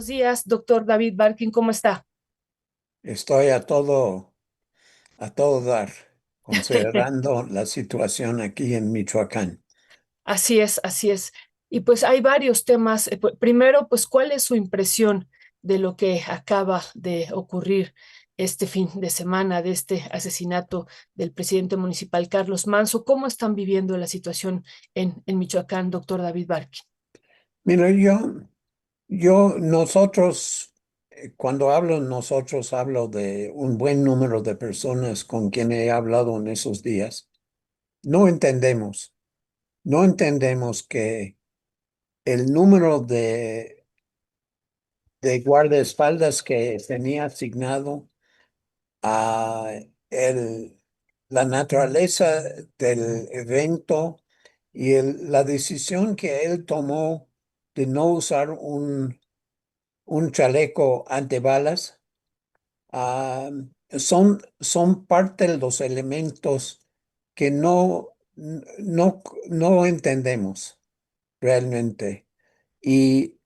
buenos días, doctor David Barkin, ¿cómo está? Estoy a todo dar, considerando la situación aquí en Michoacán. Así es, así es. Y pues hay varios temas. Primero, pues, ¿cuál es su impresión de lo que acaba de ocurrir este fin de semana de este asesinato del presidente municipal Carlos Manso? ¿Cómo están viviendo la situación en Michoacán, doctor David Barkin? Mira, nosotros, cuando hablo nosotros, hablo de un buen número de personas con quien he hablado en esos días. No entendemos, no entendemos que el número de guardaespaldas que tenía asignado a la naturaleza del evento y la decisión que él tomó de no usar un chaleco antibalas, ah, son parte de los elementos que no entendemos realmente. Y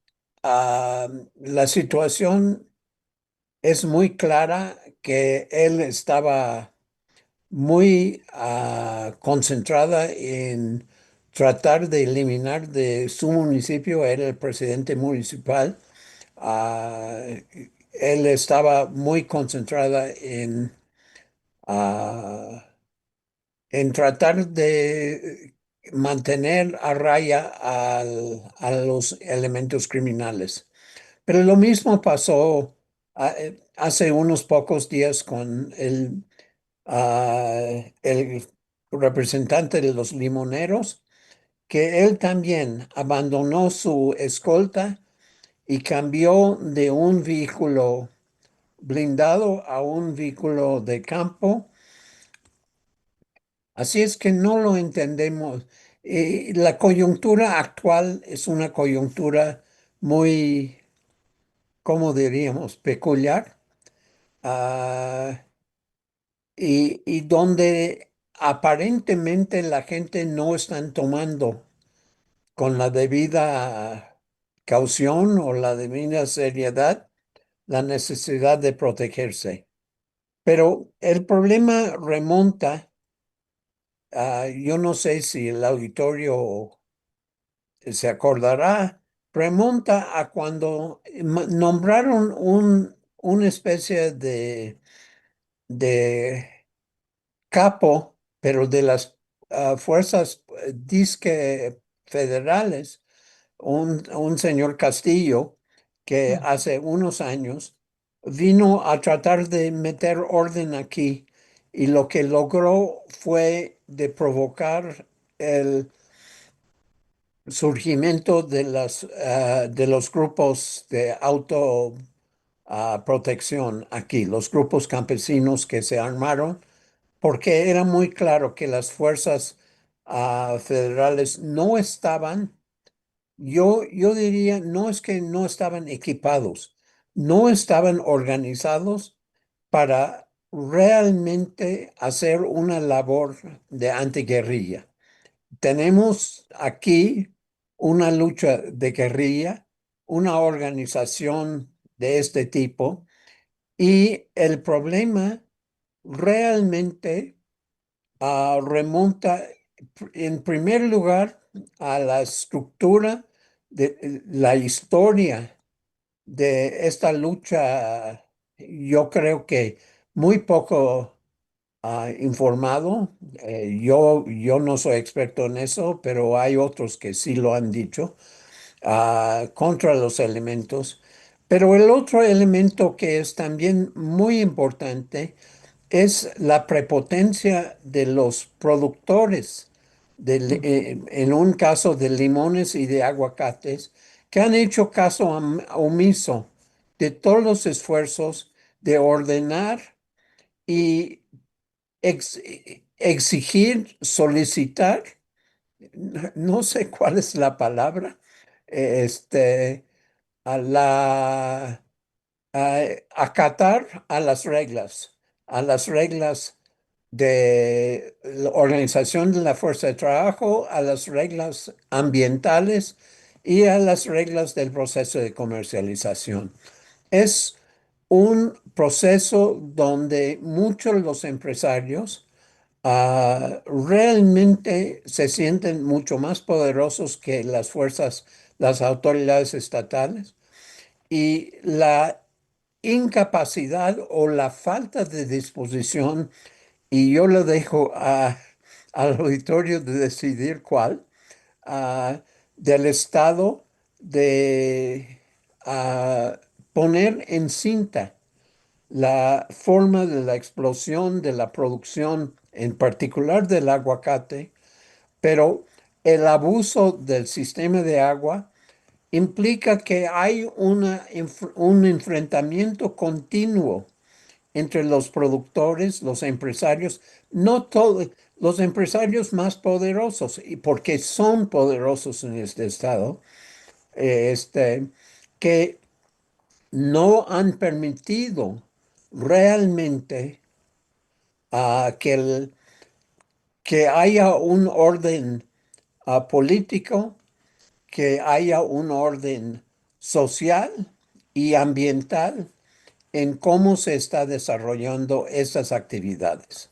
la situación es muy clara que él estaba muy concentrada en tratar de eliminar de su municipio, era el presidente municipal. ah, Él estaba muy concentrada ah, en tratar de mantener a raya a los elementos criminales. Pero lo mismo pasó hace unos pocos días con el representante de los limoneros, que él también abandonó su escolta y cambió de un vehículo blindado a un vehículo de campo. Así es que no lo entendemos. La coyuntura actual es una coyuntura muy, ¿cómo diríamos?, peculiar. ah, y donde aparentemente la gente no están tomando con la debida caución o la debida seriedad la necesidad de protegerse. Pero el problema remonta, yo no sé si el auditorio se acordará, remonta a cuando nombraron una especie de capo, pero de las fuerzas disque federales, un señor Castillo, que Mm. hace unos años vino a tratar de meter orden aquí y lo que logró fue de provocar el surgimiento de los grupos de protección aquí, los grupos campesinos que se armaron porque era muy claro que las fuerzas federales no estaban, yo diría, no es que no estaban equipados, no estaban organizados para realmente hacer una labor de antiguerrilla. Tenemos aquí una lucha de guerrilla, una organización de este tipo, y el problema realmente remonta en primer lugar a la estructura de la historia de esta lucha. Yo creo que muy poco informado. Yo no soy experto en eso, pero hay otros que sí lo han dicho, contra los elementos. Pero el otro elemento que es también muy importante es la prepotencia de los productores, Mm. en un caso de limones y de aguacates, que han hecho caso omiso de todos los esfuerzos de ordenar y exigir, solicitar, no sé cuál es la palabra, este, a a acatar a las reglas de la organización de la fuerza de trabajo, a las reglas ambientales y a las reglas del proceso de comercialización. Es un proceso donde muchos de los empresarios realmente se sienten mucho más poderosos que las fuerzas, las autoridades estatales, y la incapacidad o la falta de disposición, y yo lo dejo al auditorio de decidir cuál, ah, del Estado de poner en cinta la forma de la explosión de la producción, en particular del aguacate, pero el abuso del sistema de agua implica que hay un enfrentamiento continuo entre los productores, los empresarios, no todos, los empresarios más poderosos, y porque son poderosos en este estado, que no han permitido realmente que haya un orden político, que haya un orden social y ambiental en cómo se está desarrollando estas actividades.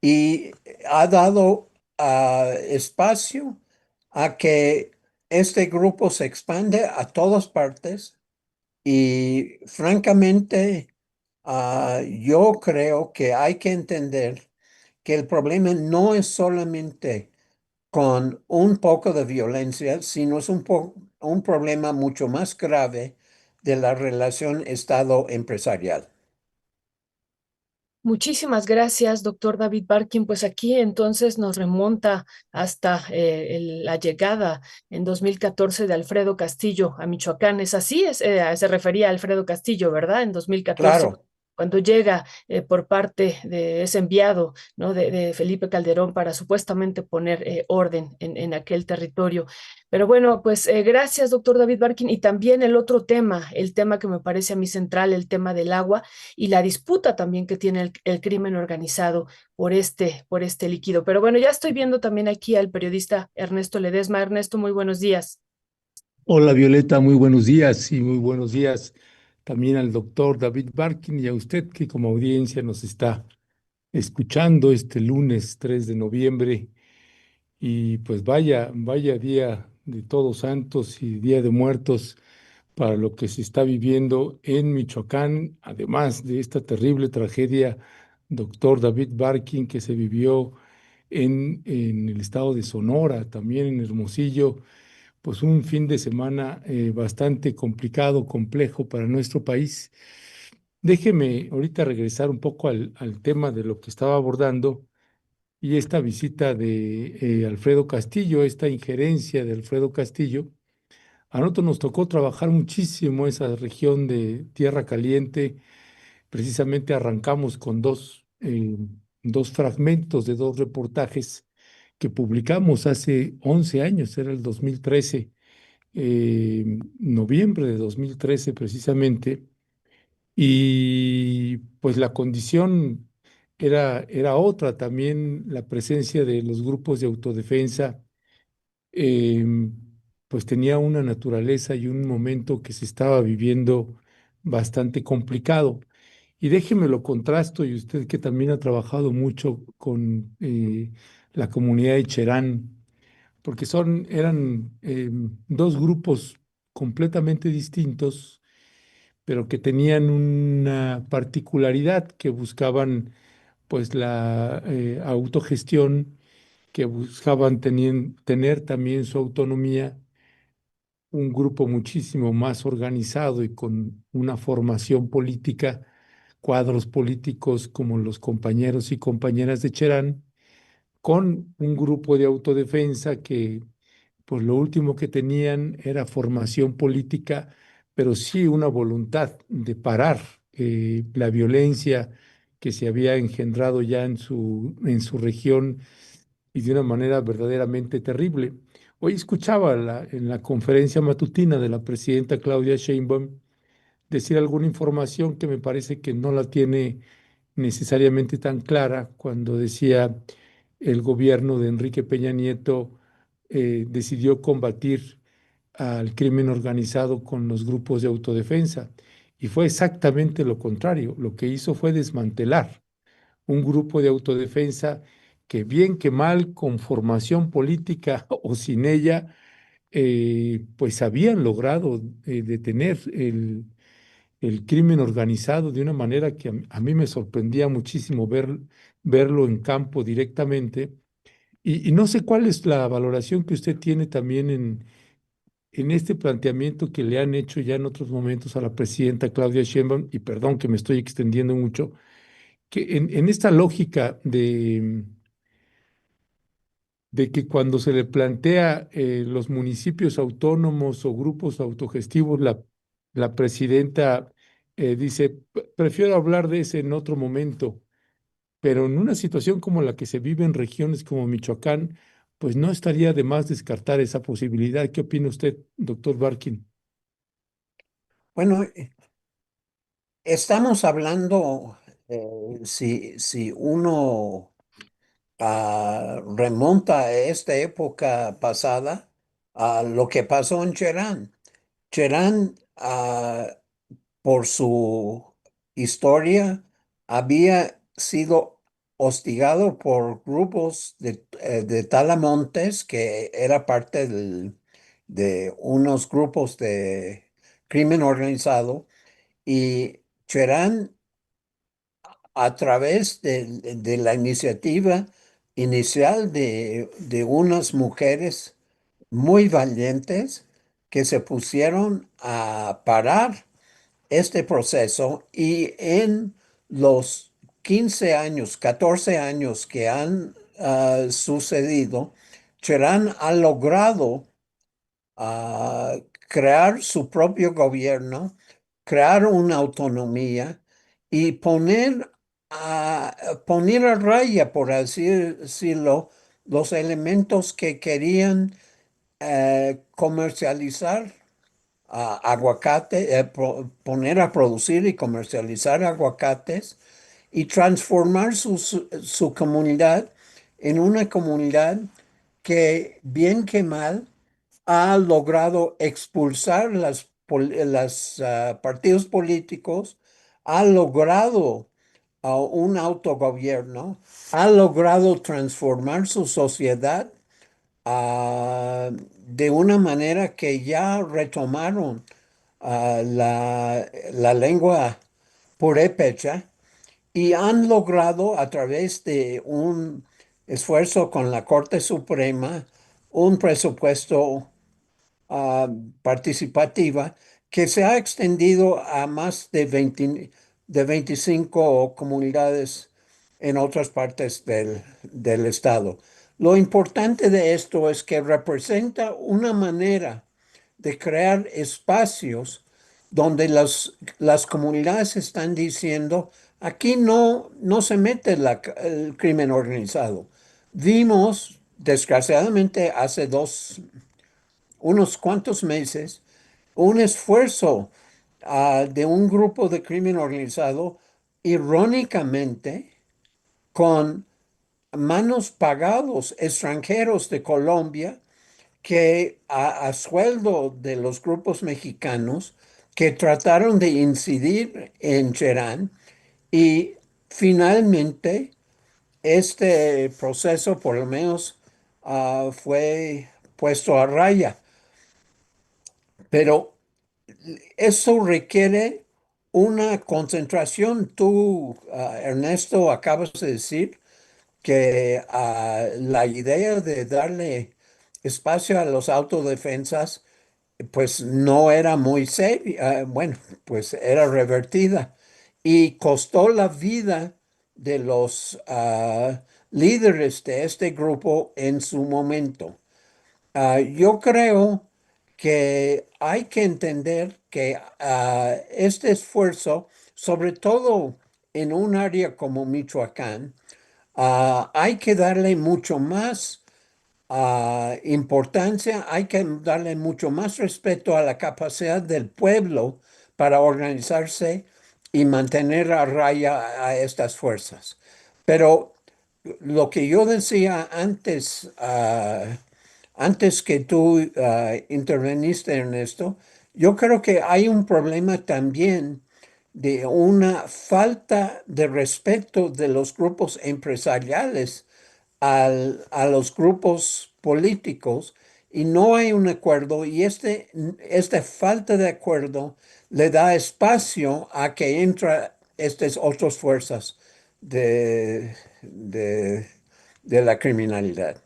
Y ha dado espacio a que este grupo se expande a todas partes y francamente yo creo que hay que entender que el problema no es solamente con un poco de violencia, sino es un problema mucho más grave de la relación Estado-empresarial. Muchísimas gracias, doctor David Barkin. Pues aquí entonces nos remonta hasta la llegada en 2014 de Alfredo Castillo a Michoacán. Es así, se refería a Alfredo Castillo, ¿verdad? En 2014, Claro, cuando llega por parte de ese enviado, ¿no? De Felipe Calderón para supuestamente poner orden en aquel territorio. Pero bueno, pues gracias, doctor David Barkin. Y también el otro tema, el tema que me parece a mí central, el tema del agua y la disputa también que tiene el crimen organizado por este líquido. Pero bueno, ya estoy viendo también aquí al periodista Ernesto Ledesma. Ernesto, muy buenos días. Hola Violeta, muy buenos días y muy buenos días también al doctor David Barkin y a usted que como audiencia nos está escuchando este lunes 3 de noviembre y pues vaya día de Todos Santos y Día de Muertos para lo que se está viviendo en Michoacán, además de esta terrible tragedia, doctor David Barkin, que se vivió en el estado de Sonora, también en Hermosillo, pues un fin de semana bastante complicado, complejo para nuestro país. Déjeme ahorita regresar un poco al tema de lo que estaba abordando y esta visita de Alfredo Castillo, esta injerencia de Alfredo Castillo. A nosotros nos tocó trabajar muchísimo esa región de Tierra Caliente. Precisamente arrancamos con dos fragmentos de dos reportajes que publicamos hace 11 años, era el 2013, noviembre de 2013 precisamente, y pues la condición era otra, también la presencia de los grupos de autodefensa, eh, pues tenía una naturaleza y un momento que se estaba viviendo bastante complicado. Y déjeme lo contrasto, y usted que también ha trabajado mucho con la comunidad de Cherán, porque eran dos grupos completamente distintos, pero que tenían una particularidad, que buscaban pues la autogestión, que buscaban tener también su autonomía, un grupo muchísimo más organizado y con una formación política, cuadros políticos como los compañeros y compañeras de Cherán, con un grupo de autodefensa que pues lo último que tenían era formación política, pero sí una voluntad de parar la violencia que se había engendrado ya en su región y de una manera verdaderamente terrible. Hoy escuchaba en la conferencia matutina de la presidenta Claudia Sheinbaum decir alguna información que me parece que no la tiene necesariamente tan clara cuando decía el gobierno de Enrique Peña Nieto decidió combatir al crimen organizado con los grupos de autodefensa. Y fue exactamente lo contrario. Lo que hizo fue desmantelar un grupo de autodefensa que bien que mal, con formación política o sin ella, pues habían logrado detener el crimen organizado de una manera que a mí me sorprendía muchísimo verlo en campo directamente. Y no sé cuál es la valoración que usted tiene también en este planteamiento que le han hecho ya en otros momentos a la presidenta Claudia Sheinbaum, y perdón que me estoy extendiendo mucho, que en esta lógica de que cuando se le plantea los municipios autónomos o grupos autogestivos, la presidenta dice: Prefiero hablar de ese en otro momento", pero en una situación como la que se vive en regiones como Michoacán, pues no estaría de más descartar esa posibilidad. ¿Qué opina usted, doctor Barkin? Bueno, estamos hablando, si uno remonta a esta época pasada, a lo que pasó en Cherán. Cherán, por su historia, había sido hostigado por grupos de talamontes, que era parte de unos grupos de crimen organizado, y Cherán, a través de la iniciativa inicial de unas mujeres muy valientes que se pusieron a parar este proceso, y en los 15 años, 14 años que han sucedido, Cherán ha logrado ah, crear su propio gobierno, crear una autonomía y poner a raya, por así decirlo, los elementos que querían comercializar aguacate, poner a producir y comercializar aguacates, y transformar su comunidad en una comunidad que, bien que mal, ha logrado expulsar las partidos políticos, ha logrado un autogobierno, ha logrado transformar su sociedad de una manera que ya retomaron la lengua purépecha, y han logrado, a través de un esfuerzo con la Corte Suprema, un presupuesto ah, participativa que se ha extendido a más de 25 comunidades en otras partes del estado. Lo importante de esto es que representa una manera de crear espacios donde las comunidades están diciendo: aquí no se mete el crimen organizado. Vimos, desgraciadamente, hace unos cuantos meses, un esfuerzo de un grupo de crimen organizado, irónicamente, con manos pagados extranjeros de Colombia, que a sueldo de los grupos mexicanos, que trataron de incidir en Cherán, y finalmente este proceso por lo menos fue puesto a raya. Pero eso requiere una concentración. Tú, Ernesto, acabas de decir que la idea de darle espacio a los autodefensas, pues no era muy seria, bueno, pues era revertida, y costó la vida de los líderes de este grupo en su momento. Yo creo que hay que entender que este esfuerzo, sobre todo en un área como Michoacán, hay que darle mucho más importancia, hay que darle mucho más respeto a la capacidad del pueblo para organizarse y mantener a raya a estas fuerzas. Pero lo que yo decía antes, antes que tú interveniste en esto, yo creo que hay un problema también de una falta de respeto de los grupos empresariales a los grupos políticos y no hay un acuerdo y esta falta de acuerdo le da espacio a que entra estas otras fuerzas de, de, de la criminalidad.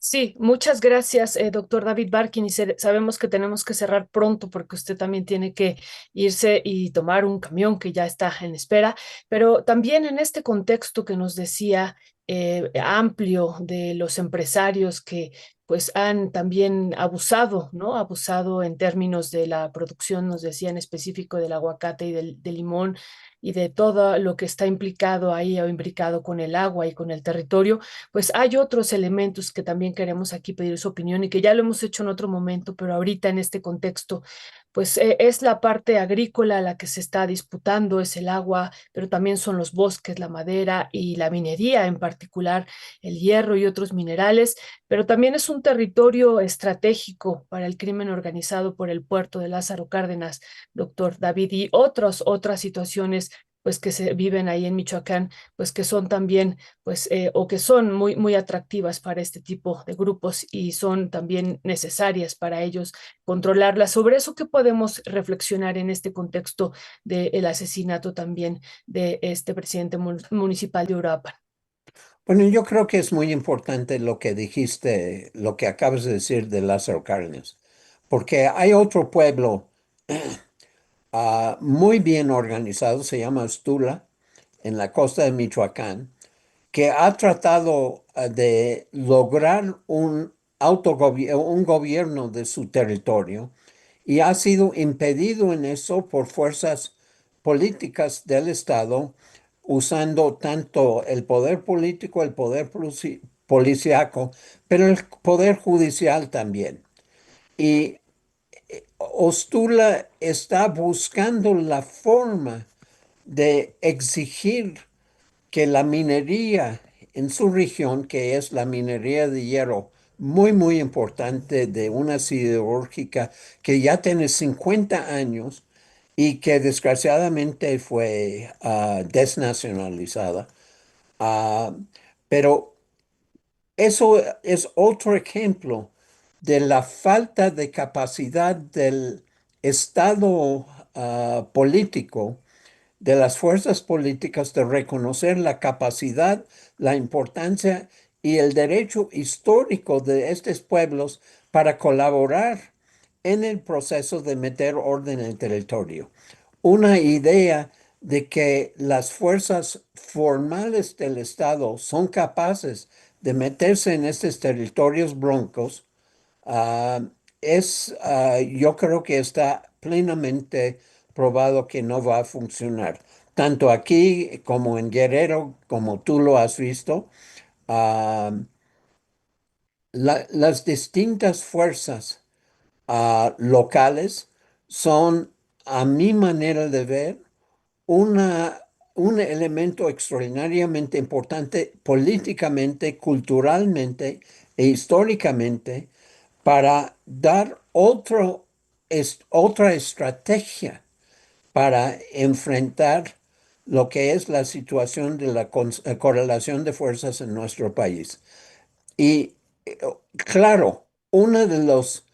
Sí, muchas gracias, doctor David Barkin. Y sabemos que tenemos que cerrar pronto porque usted también tiene que irse y tomar un camión que ya está en espera. Pero también en este contexto que nos decía amplio de los empresarios que pues han también abusado, ¿no? Abusado en términos de la producción, nos decía en específico del aguacate y del limón y de todo lo que está implicado ahí o imbricado con el agua y con el territorio, pues hay otros elementos que también queremos aquí pedir su opinión y que ya lo hemos hecho en otro momento, pero ahorita en este contexto, pues es la parte agrícola la que se está disputando, es el agua, pero también son los bosques, la madera y la minería, en particular el hierro y otros minerales, pero también es un territorio estratégico para el crimen organizado por el puerto de Lázaro Cárdenas, doctor David, y otras situaciones pues que se viven ahí en Michoacán, pues que son también pues, o que son muy atractivas para este tipo de grupos y son también necesarias para ellos controlarlas. Sobre eso, ¿qué podemos reflexionar en este contexto del asesinato también de este presidente municipal de Uruapan? Bueno, yo creo que es muy importante lo que dijiste, lo que acabas de decir de Lázaro Cárdenas, porque hay otro pueblo muy bien organizado, se llama Astula, en la costa de Michoacán, que ha tratado de lograr un gobierno de su territorio y ha sido impedido en eso por fuerzas políticas del Estado, usando tanto el poder político, el poder policíaco, pero el poder judicial también. Y Ostula está buscando la forma de exigir que la minería en su región, que es la minería de hierro, muy importante de una siderúrgica que ya tiene 50 años y que desgraciadamente fue desnacionalizada. Ah, pero eso es otro ejemplo de la falta de capacidad del Estado político, de las fuerzas políticas de reconocer la capacidad, la importancia y el derecho histórico de estos pueblos para colaborar en el proceso de meter orden en el territorio. Una idea de que las fuerzas formales del Estado son capaces de meterse en estos territorios broncos Ah, yo creo que está plenamente probado que no va a funcionar. Tanto aquí como en Guerrero, como tú lo has visto, ah, las distintas fuerzas locales son, a mi manera de ver, una, un elemento extraordinariamente importante políticamente, culturalmente e históricamente para dar otra estrategia para enfrentar lo que es la situación de la correlación de fuerzas en nuestro país. Y claro, uno de los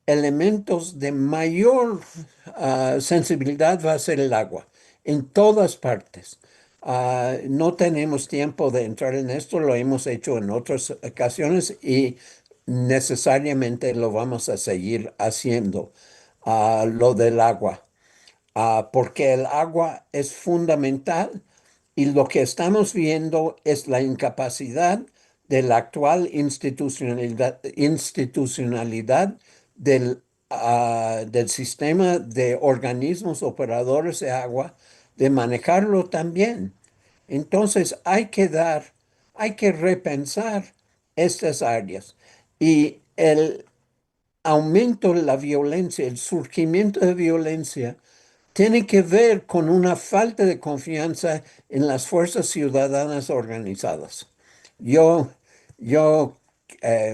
elementos de mayor sensibilidad va a ser el agua, en todas partes. No tenemos tiempo de entrar en esto, lo hemos hecho en otras ocasiones y necesariamente lo vamos a seguir haciendo, lo del agua, porque el agua es fundamental y lo que estamos viendo es la incapacidad de la actual institucionalidad del sistema de organismos operadores de agua, de manejarlo también. Entonces hay que repensar estas áreas. Y el aumento de la violencia, el surgimiento de violencia, tiene que ver con una falta de confianza en las fuerzas ciudadanas organizadas. Yo, yo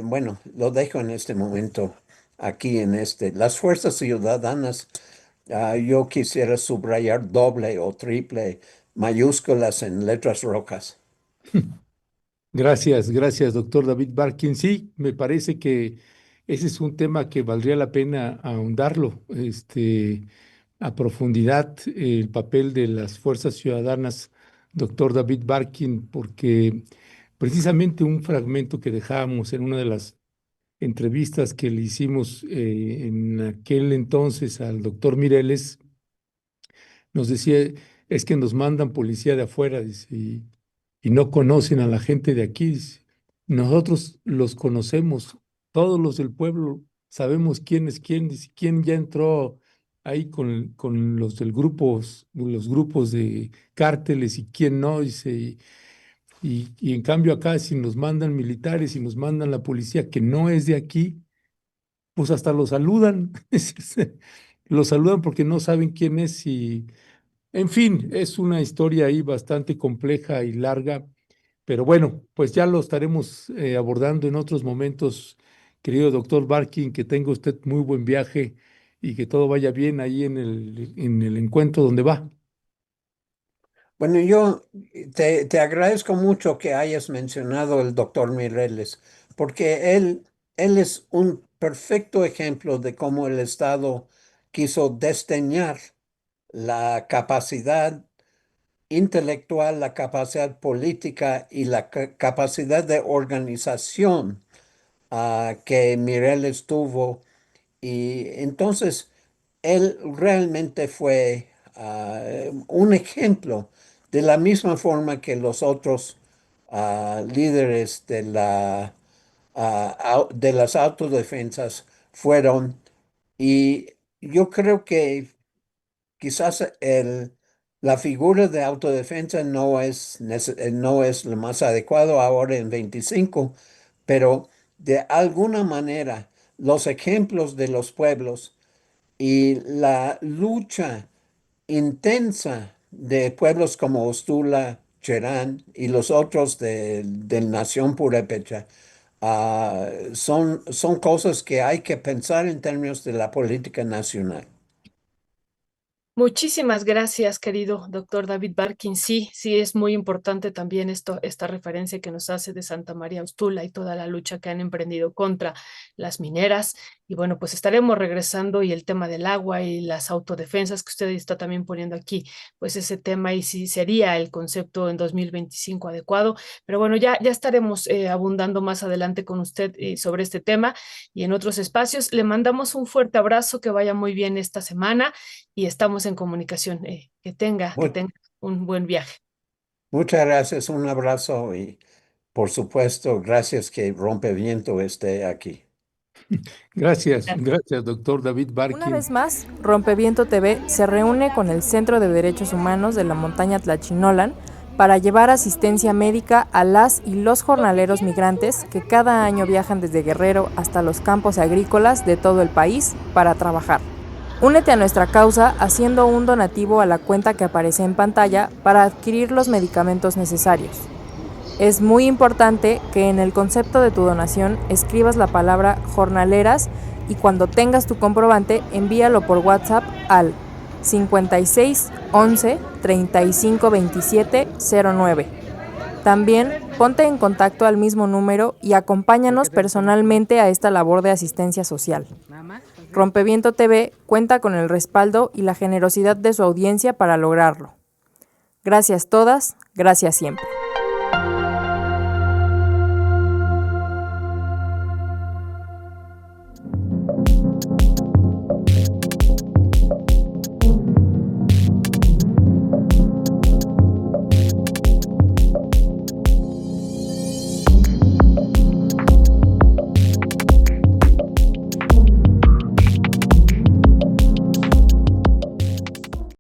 bueno, lo dejo en este momento aquí las fuerzas ciudadanas. Yo quisiera subrayar doble o triple mayúsculas en letras rojas. Gracias, gracias, doctor David Barkin. Sí, me parece que ese es un tema que valdría la pena ahondarlo, a profundidad, el papel de las fuerzas ciudadanas, doctor David Barkin, porque precisamente un fragmento que dejábamos en una de las entrevistas que le hicimos en aquel entonces al doctor Mireles, nos decía, es que nos mandan policía de afuera, dice, y no conocen a la gente de aquí. Dice. Nosotros los conocemos, todos los del pueblo, sabemos quién es quién, dice, quién ya entró ahí con los grupos de cárteles y quién no, dice, y en cambio acá si nos mandan militares y nos mandan la policía que no es de aquí, pues hasta lo saludan, lo saludan porque no saben quién es y en fin, es una historia ahí bastante compleja y larga, pero bueno, pues ya lo estaremos abordando en otros momentos, querido doctor Barkin, que tenga usted muy buen viaje y que todo vaya bien ahí en el encuentro donde va. Bueno, yo te agradezco mucho que hayas mencionado el doctor Mireles, porque él es un perfecto ejemplo de cómo el Estado quiso desdeñar la capacidad intelectual, la capacidad política y la capacidad de organización que Mireles tuvo. Y entonces él realmente fue un ejemplo de la misma forma que los otros líderes de las autodefensas fueron. Y yo creo que quizás la figura de autodefensa no es lo más adecuado ahora en 25, pero de alguna manera los ejemplos de los pueblos y la lucha intensa de pueblos como Ostula, Cherán y los otros de Nación Purépecha son cosas que hay que pensar en términos de la política nacional. Muchísimas gracias, querido doctor David Barkin. Sí, sí, es muy importante también esta referencia que nos hace de Santa María Ustula y toda la lucha que han emprendido contra las mineras. Y bueno, pues estaremos regresando y el tema del agua y las autodefensas que usted está también poniendo aquí, pues ese tema y si sería el concepto en 2025 adecuado. Pero bueno, ya estaremos abundando más adelante con usted sobre este tema y en otros espacios. Le mandamos un fuerte abrazo, que vaya muy bien esta semana y estamos en comunicación. Que Mu- tenga un buen viaje. Muchas gracias, un abrazo y por supuesto, gracias que Rompeviento esté aquí. Gracias, gracias, doctor David Una Barkin. vez más, Rompeviento TV se reúne con el Centro de Derechos Humanos de la montaña Tlachinolan para llevar asistencia médica a las y los jornaleros migrantes que cada año viajan desde Guerrero hasta los campos agrícolas de todo el país para trabajar. Únete a nuestra causa haciendo un donativo a la cuenta que aparece en pantalla para adquirir los medicamentos necesarios. Es muy importante que en el concepto de tu donación escribas la palabra jornaleras y cuando tengas tu comprobante envíalo por WhatsApp al 56 11 35 27 09. También ponte en contacto al mismo número y acompáñanos personalmente a esta labor de asistencia social. Rompeviento TV cuenta con el respaldo y la generosidad de su audiencia para lograrlo. Gracias todas, gracias siempre.